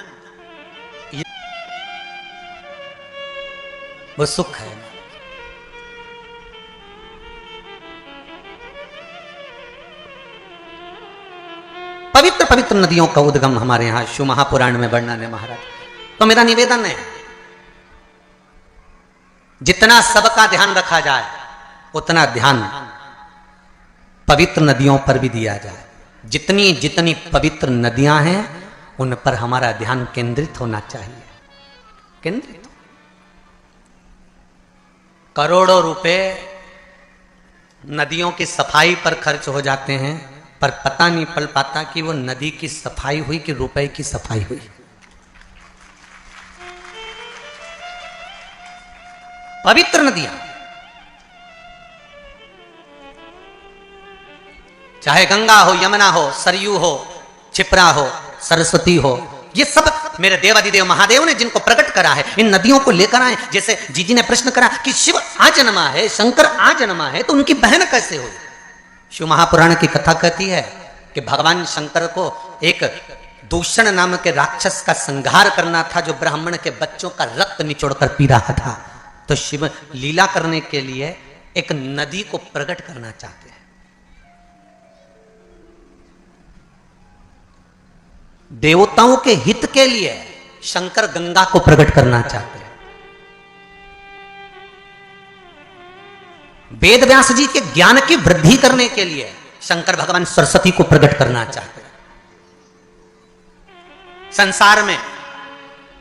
वो सुख है। पवित्र नदियों का उद्गम हमारे यहां शिव महापुराण में वर्णन है महाराज। तो मेरा निवेदन है जितना सबका ध्यान रखा जाए उतना ध्यान पवित्र नदियों पर भी दिया जाए। जितनी पवित्र नदियां हैं उन पर हमारा ध्यान केंद्रित होना चाहिए, केंद्रित। करोड़ों रुपए नदियों की सफाई पर खर्च हो जाते हैं, पर पता नहीं पड़ पाता कि वो नदी की सफाई हुई कि रुपए की सफाई हुई। पवित्र नदियां, चाहे गंगा हो, यमुना हो, सरयू हो, क्षिप्रा हो, सरस्वती हो, ये सब मेरे देवादिदेव महादेव ने जिनको प्रकट करा है, इन नदियों को लेकर आए। जैसे जीजी ने प्रश्न करा कि शिव आ जन्मा है, शंकर आ जन्मा है, तो उनकी बहन कैसे हुई? शिव महापुराण की कथा कहती है कि भगवान शंकर को एक दूषण नाम के राक्षस का संहार करना था जो ब्राह्मण के बच्चों का रक्त निचोड़कर पी रहा था। तो शिव लीला करने के लिए एक नदी को प्रकट करना चाहते हैं। देवताओं के हित के लिए शंकर गंगा को प्रकट करना चाहते हैं। वेद व्यास जी के ज्ञान की वृद्धि करने के लिए शंकर भगवान सरस्वती को प्रकट करना चाहते हैं। संसार में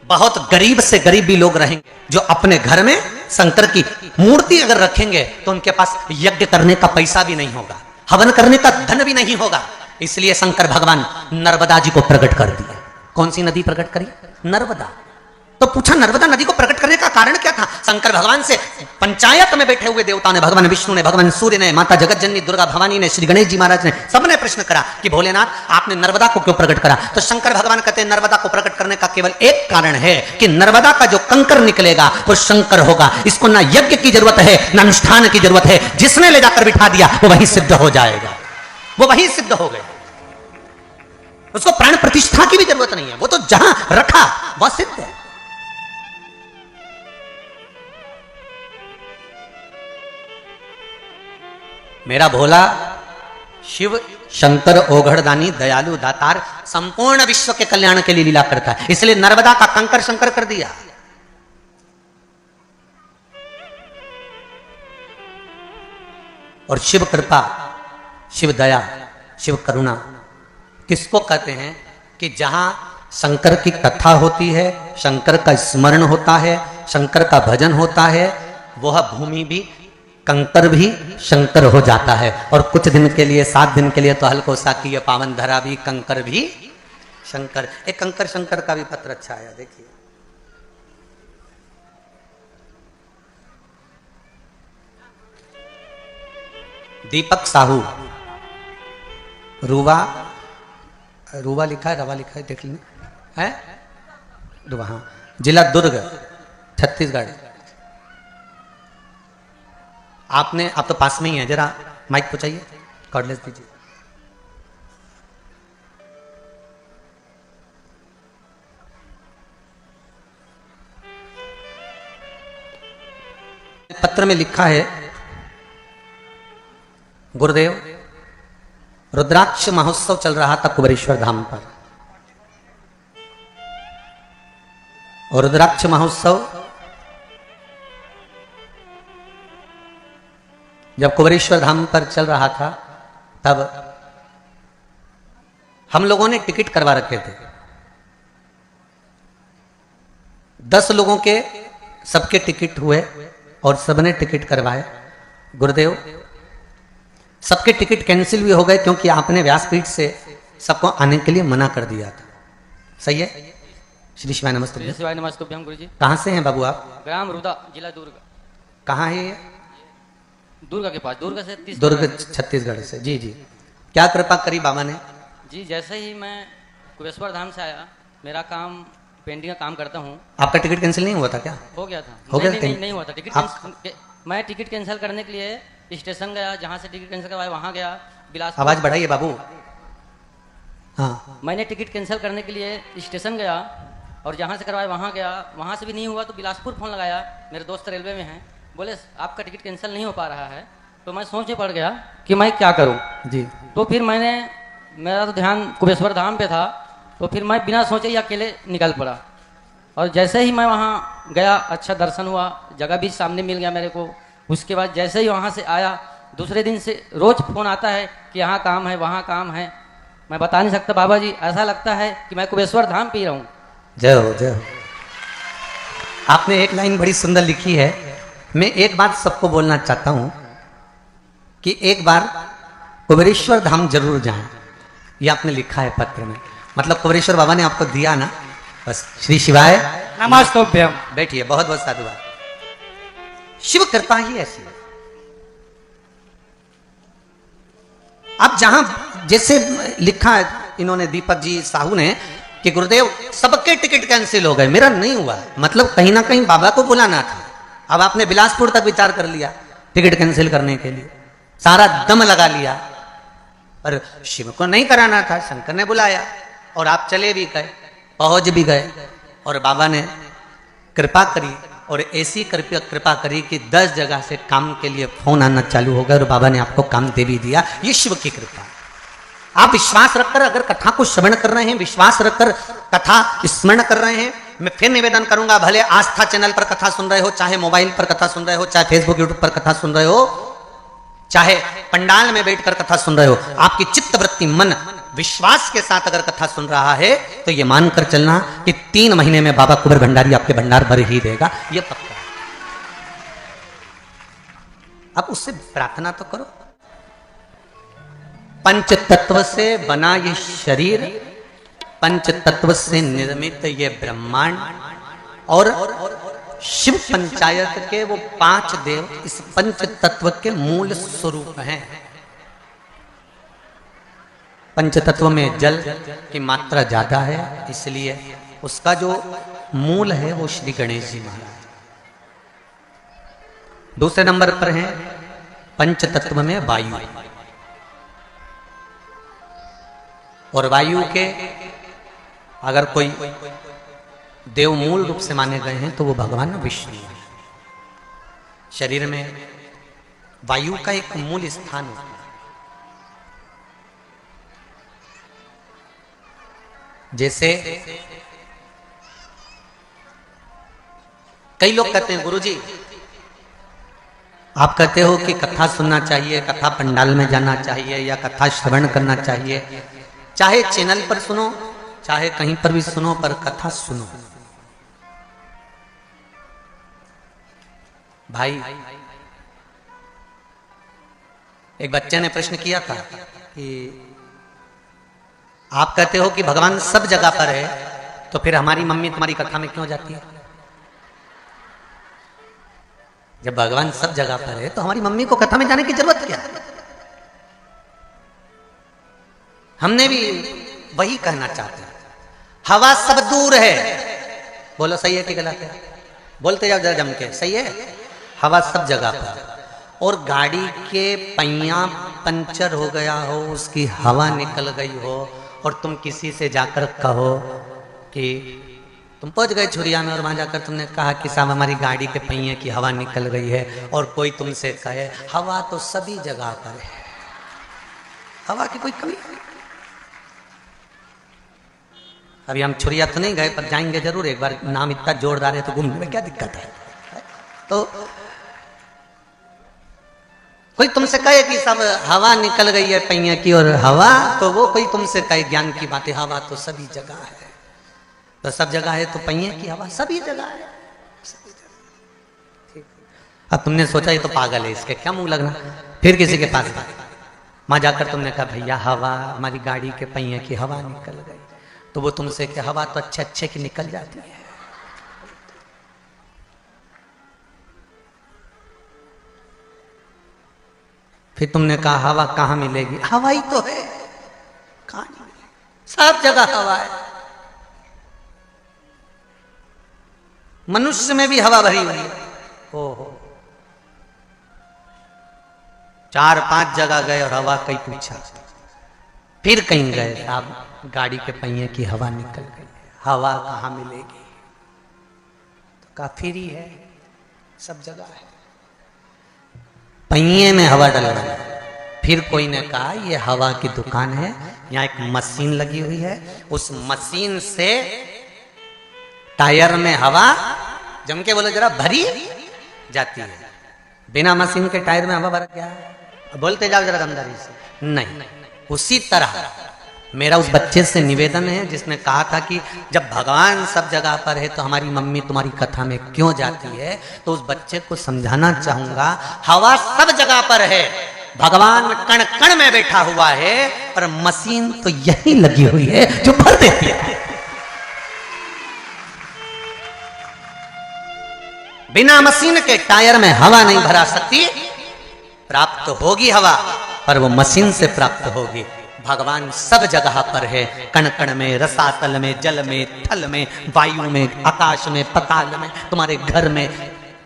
बहुत गरीब से गरीब भी लोग रहेंगे जो अपने घर में शंकर की मूर्ति अगर रखेंगे तो उनके पास यज्ञ करने का पैसा भी नहीं होगा, हवन करने का धन भी नहीं होगा। इसलिए शंकर भगवान नर्मदा जी को प्रकट कर दिया। कौन सी नदी प्रकट करी? नर्मदा। तो पूछा नर्मदा नदी को प्रकट करने का कारण क्या था? शंकर भगवान से पंचायत में बैठे हुए देवताओं ने, भगवान विष्णु ने, भगवान सूर्य ने, माता जगतजननी दुर्गा भवानी ने, श्री गणेश जी महाराज ने, सबने प्रश्न करा कि भोलेनाथ आपने नर्मदा को क्यों प्रकट करा? तो शंकर भगवान कहते हैं नर्मदा को प्रकट करने का केवल एक कारण है कि नर्मदा का जो कंकर निकलेगा वो शंकर होगा। इसको ना यज्ञ की जरूरत है ना अनुष्ठान की जरूरत है, जिसने ले जाकर बिठा दिया वो वही सिद्ध हो जाएगा, वो वही सिद्ध हो गया। उसको प्राण प्रतिष्ठा की भी जरूरत नहीं है, वो तो जहां रखा वह सिद्ध है। मेरा भोला शिव शंकर ओघड़दानी दयालु दातार संपूर्ण विश्व के कल्याण के लिए लीला करता है, इसलिए नर्मदा का कंकर शंकर कर दिया। और शिव कृपा, शिव दया, शिव करुणा किसको कहते हैं कि जहां शंकर की कथा होती है, शंकर का स्मरण होता है, शंकर का भजन होता है, वह भूमि भी कंकर भी शंकर हो जाता है। और कुछ दिन के लिए, 7 दिन के लिए तो हलकोसा की पावन धरा भी कंकर भी शंकर। एक कंकर शंकर का भी पत्र अच्छा आया, देखिए। दीपक साहू, रूवा, रूवा लिखा है, रवा लिखा है, देख लेंगे, है रूवा, हाँ, जिला दुर्ग, छत्तीसगढ़। आपने, आप तो पास में ही है, जरा माइक पहुंचाइए, कॉर्डलेस दीजिए। पत्र में लिखा है, गुरुदेव, रुद्राक्ष महोत्सव चल रहा था कुबेरेश्वर धाम पर, और रुद्राक्ष महोत्सव जब कुबेरेश्वर धाम पर चल रहा था तब हम लोगों ने टिकट करवा रखे थे। 10 लोगों के सबके टिकट हुए और सबने टिकट करवाए। गुरुदेव, सबके टिकट कैंसिल भी हो गए क्योंकि आपने व्यासपीठ से सबको आने के लिए मना कर दिया था। सही है? श्री शिवाय नमस्तुभ्यं। शिवाय नमस्तुभ्यं गुरुजी। कहाँ से हैं बाबू आप? ग्राम रुदा, जिला दुर्ग। कहाँ है ये? दुर्ग के पास, दुर्ग से 30 दुर्ग छत्तीसगढ़ से। जी जी, क्या कृपा करी बाबा ने? जी, जैसे ही मैं कुबेश्वर धाम से आया, मेरा काम पेंटिंग का काम करता हूँ। आपका टिकट कैंसिल नहीं हुआ था क्या? हो गया था। हो गया? नहीं हुआ था टिकट। मैं टिकट कैंसिल करने के लिए स्टेशन गया, जहाँ से टिकट कैंसिल करवाया वहाँ गया, बिलासपुर। आवाज बढ़ाइए बाबू। हाँ, मैंने टिकट कैंसिल करने के लिए स्टेशन गया और जहाँ से करवाया वहाँ गया, वहाँ से भी नहीं हुआ तो बिलासपुर फ़ोन लगाया। मेरे दोस्त रेलवे में हैं, बोले आपका टिकट कैंसिल नहीं हो पा रहा है। तो मैं सोच में पड़ गया कि मैं क्या करूं जी। तो फिर मेरा तो ध्यान कुबेश्वर धाम पे था, तो फिर मैं बिना सोचे ही अकेले निकल पड़ा। और जैसे ही मैं वहाँ गया, अच्छा दर्शन हुआ, जगह भी सामने मिल गया मेरे को। उसके बाद जैसे ही वहाँ से आया, दूसरे दिन से रोज फ़ोन आता है कि यहाँ काम है, वहाँ काम है। मैं बता नहीं सकता बाबा जी, ऐसा लगता है कि मैं कुबेश्वर धाम पी रहा हूँ। जय हो, जय हो। आपने एक लाइन बड़ी सुंदर लिखी है। मैं एक बात सबको बोलना चाहता हूँ कि एक बार कुबेरेश्वर धाम जरूर जाएं। ये आपने लिखा है पत्र में, मतलब कुबेरेश्वर बाबा ने आपको दिया ना, बस। श्री शिवाय नमस्तुभ्यं। बैठिए, बहुत बहुत साधुवाद। शिव कृपा ही ऐसी है। अब जहां जैसे लिखा है इन्होंने, दीपक जी साहू ने, कि गुरुदेव सबके टिकट कैंसिल हो गए, मेरा नहीं हुआ। मतलब कहीं ना कहीं बाबा को बुलाना था। अब आपने बिलासपुर तक विचार कर लिया टिकट कैंसिल करने के लिए, सारा दम लगा लिया, पर शिव को नहीं कराना था। शंकर ने बुलाया और आप चले भी गए, पहुंच भी गए, और बाबा ने कृपा करी, और ऐसी कृपा करी कि 10 जगह से काम के लिए फोन आना चालू हो गया और बाबा ने आपको काम दे भी दिया। ये शिव की कृपा। आप विश्वास रखकर अगर कथा को श्रवण कर रहे हैं, विश्वास रखकर कथा स्मरण कर रहे हैं, मैं फिर निवेदन करूंगा, भले आस्था चैनल पर कथा सुन रहे हो, चाहे मोबाइल पर कथा सुन रहे हो, चाहे फेसबुक यूट्यूब पर कथा सुन रहे हो, चाहे पंडाल में बैठकर कथा सुन रहे हो, आपकी चित्त वृत्ति मन विश्वास के साथ अगर कथा सुन रहा है तो ये मानकर चलना कि 3 महीने में बाबा कुंवर भंडारी आपके भंडार भर ही देगा, ये पक्का। अब उससे प्रार्थना तो करो। पंच तत्व से बना ये शरीर, पंच तत्व से निर्मित ये ब्रह्मांड, और शिव पंचायत के वो 5 देव इस पंच तत्व के मूल स्वरूप हैं। पंच तत्व में जल की मात्रा ज्यादा है, इसलिए उसका जो मूल है वो श्री गणेश जी महाराज। दूसरे नंबर पर है पंच तत्व में वायु। और वायु के अगर कोई देव मूल रूप से माने गए हैं तो वो भगवान विष्णु है। शरीर में वायु का एक मूल स्थान होता है। जैसे कई लोग कहते हैं गुरुजी आप कहते हो कि कथा सुनना चाहिए, कथा पंडाल में जाना चाहिए या कथा श्रवण करना चाहिए, चाहे चैनल पर सुनो चाहे कहीं पर भी सुनो, पर कथा सुनो। भाई एक बच्चे ने प्रश्न किया था कि आप कहते हो कि भगवान सब जगह पर है, तो फिर हमारी मम्मी तुम्हारी कथा में क्यों जाती है? जब भगवान सब जगह पर है तो हमारी मम्मी को कथा में जाने की जरूरत क्या है? हमने भी वही कहना चाहते हैं। हवा सब दूर है, बोलो सही है कि गलत है? बोलते जाओ जरा जम के, सही है? हवा सब जगह पर, और गाड़ी के पहिया पंचर हो गया हो, उसकी हवा निकल गई हो, और तुम किसी से जाकर कहो कि तुम पहुंच गए छुरिया में और वहां जाकर तुमने कहा कि साहब हमारी गाड़ी के पहिए की हवा निकल गई है, और कोई तुमसे कहे हवा तो सभी जगह पर है, हवा की कोई कमी नहीं। अभी हम छुरिया तो नहीं गए पर जाएंगे जरूर एक बार, नाम इतना जोरदार है तो घूमने में क्या दिक्कत है? तो कोई तुमसे कहे कि सब हवा निकल गई है पहिया की, और हवा तो वो कोई तुमसे कहे ज्ञान की बात है, हवा तो सभी जगह है, तो सब जगह है तो पहिए की हवा सभी जगह है, सभी जगह। अब तुमने सोचा ये तो पागल है, इसके क्या मुंह लगना, फिर किसी के पास वहां जाकर तुमने कहा भैया हवा हमारी गाड़ी के पहिए की हवा निकल गई, तो वो तुमसे क्या हवा तो अच्छे अच्छे की निकल जाती है। फिर तुमने कहा हवा कहाँ मिलेगी? हवा ही तो है, कहाँ नहीं मिलेगी, सब जगह हवा है। मनुष्य में भी हवा भरी हुई है। ओहो, 4-5 जगह गए और हवा कहीं पूछा, फिर कहीं गए आप गाड़ी के पहिए की हवा निकल गई, हवा कहाँ मिलेगी? तो काफी ही है, सब जगह है, पहिए में हवा डलना। फिर कोई ने कहा ये हवा की दुकान है, यहाँ एक मशीन लगी हुई है, उस मशीन से टायर में हवा जम के बोलो जरा भरी जाती है। बिना मशीन के टायर में हवा भरा क्या है? बोलते जाओ जरा दमदारी से। नहीं, उसी तरह मेरा उस बच्चे से निवेदन है जिसने कहा था कि जब भगवान सब जगह पर है तो हमारी मम्मी तुम्हारी कथा में क्यों जाती है, तो उस बच्चे को समझाना चाहूंगा हवा सब जगह पर है, भगवान कण कण में बैठा हुआ है, पर मशीन तो यही लगी हुई है जो भर देती है। बिना मशीन के टायर में हवा नहीं भरा सकती, प्राप्त होगी हवा पर वो मशीन से प्राप्त होगी। भगवान सब जगह पर है, कण कण में, रसातल में, जल में, थल में, वायु में, आकाश में, पताल में, तुम्हारे घर में,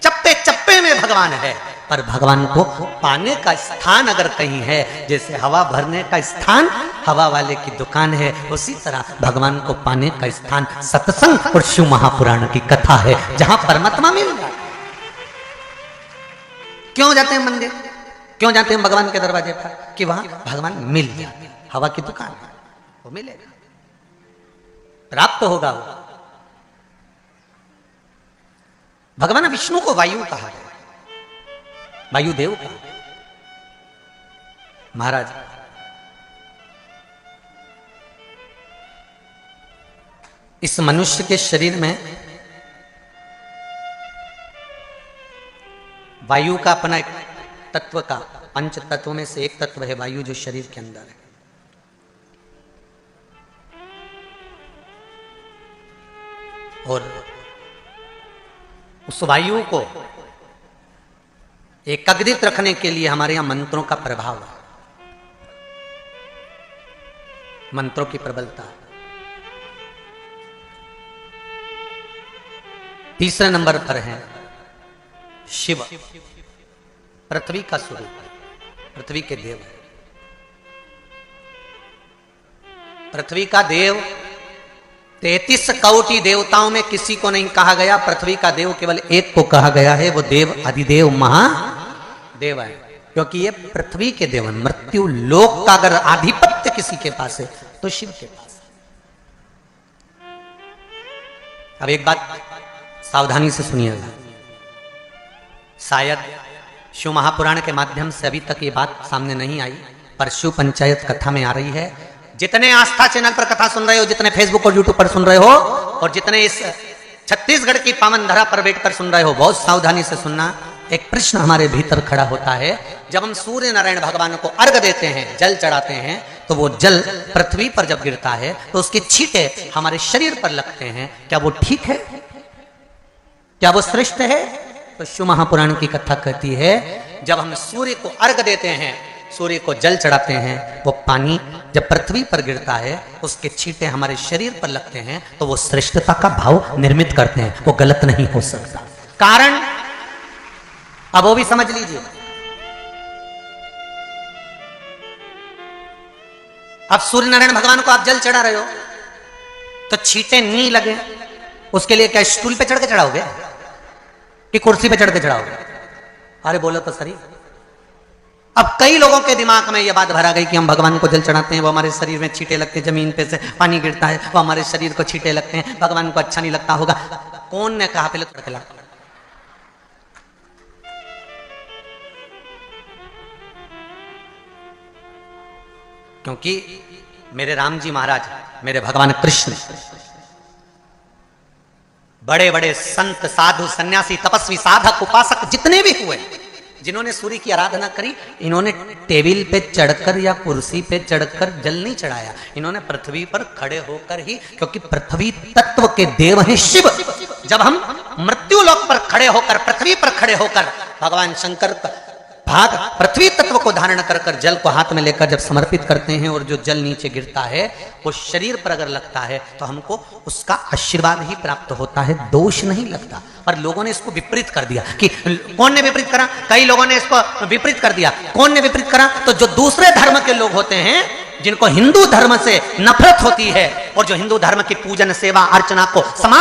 चप्पे चप्पे में भगवान है। पर भगवान को पाने का स्थान अगर कहीं है, जैसे हवा भरने का स्थान हवा वाले की दुकान है, उसी तरह भगवान को पाने का स्थान सत्संग और शिव महापुराण की कथा है, जहां परमात्मा मिल जाए। क्यों जाते हैं मंदिर, क्यों जाते हैं भगवान के दरवाजे पर? कि वहां भगवान मिल जाए। हवा की दुकान है, वो मिलेगा, प्राप्त होगा वो। भगवान विष्णु को वायु कहा है, वायुदेव कहा है। महाराज इस मनुष्य के शरीर में वायु का अपना एक तत्व का, पंच तत्व में से एक तत्व है वायु, जो शरीर के अंदर है। और उस वायु को एकाग्रित रखने के लिए हमारे यहां मंत्रों का प्रभाव है, मंत्रों की प्रबलता। तीसरे नंबर पर है शिव, पृथ्वी का स्वरूप, पृथ्वी के देव। पृथ्वी का देव 33 कोटि देवताओं में किसी को नहीं कहा गया, पृथ्वी का देव केवल एक को कहा गया है, वो देव अधिदेव महादेव है, क्योंकि ये पृथ्वी के देव हैं। मृत्यु लोक का अगर आधिपत्य किसी के पास है तो शिव के पास। अब एक बात सावधानी से सुनिएगा, शायद शिव महापुराण के माध्यम से अभी तक ये बात सामने नहीं आई, पर शिव पंचायत कथा में आ रही है। जितने आस्था चैनल पर कथा सुन रहे हो, जितने फेसबुक और यूट्यूब पर सुन रहे हो, और जितने इस छत्तीसगढ़ की पावन धरा पर बैठकर सुन रहे हो, बहुत सावधानी से सुनना। एक प्रश्न हमारे भीतर खड़ा होता है, जब हम सूर्य नारायण भगवान को अर्घ देते हैं, जल चढ़ाते हैं, तो वो जल पृथ्वी पर जब गिरता है तो उसके छींटे हमारे शरीर पर लगते हैं, क्या वो ठीक है? क्या वो श्रेष्ठ है? तो शिव महापुराण की कथा कहती है, जब हम सूर्य को अर्घ देते हैं, सूर्य को जल चढ़ाते हैं, वो पानी जब पृथ्वी पर गिरता है, उसके छींटे हमारे शरीर पर लगते हैं, तो वो श्रेष्ठता का भाव निर्मित करते हैं, वो गलत नहीं हो सकता। कारण अब वो भी समझ लीजिए। अब सूर्य नारायण भगवान को आप जल चढ़ा रहे हो तो छींटे नहीं लगे, उसके लिए क्या स्टूल पे चढ़ के चढ़ाओगे कि कुर्सी पे चढ़ के चढ़ाओगे? अरे बोलो तो सही। अब कई लोगों के दिमाग में यह बात भरा गई कि हम भगवान को जल चढ़ाते हैं, वो हमारे शरीर में छींटे लगते हैं, जमीन पे से पानी गिरता है, वो हमारे शरीर को छींटे लगते हैं, भगवान को अच्छा नहीं लगता होगा। कौन ने कहा? पहले तो क्योंकि मेरे राम जी महाराज, मेरे भगवान कृष्ण, बड़े बड़े संत, साधु, सन्यासी, तपस्वी, साधक, उपासक जितने भी हुए, जिन्होंने सूर्य की आराधना करी, इन्होंने टेबल पे चढ़कर या कुर्सी पे चढ़कर जल नहीं चढ़ाया, इन्होंने पृथ्वी पर खड़े होकर ही, क्योंकि पृथ्वी तत्व के देव हैं शिव। जब हम मृत्यु लोक पर खड़े होकर, पृथ्वी पर खड़े होकर भगवान शंकर भाग पृथ्वी तत्व को धारण कर कर जल को हाथ में लेकर जब समर्पित करते हैं, और जो जल नीचे गिरता है वो शरीर पर अगर लगता है तो हमको उसका आशीर्वाद ही प्राप्त होता है, दोष नहीं लगता। पर लोगों ने इसको विपरीत कर दिया। कि कौन ने विपरीत करा? कई लोगों ने इसको विपरीत कर दिया। कौन ने विपरीत करा? तो जो दूसरे धर्म के लोग होते हैं, जिनको हिंदू धर्म से नफरत होती है, और जो हिंदू धर्म की पूजन, सेवा, अर्चना को समाज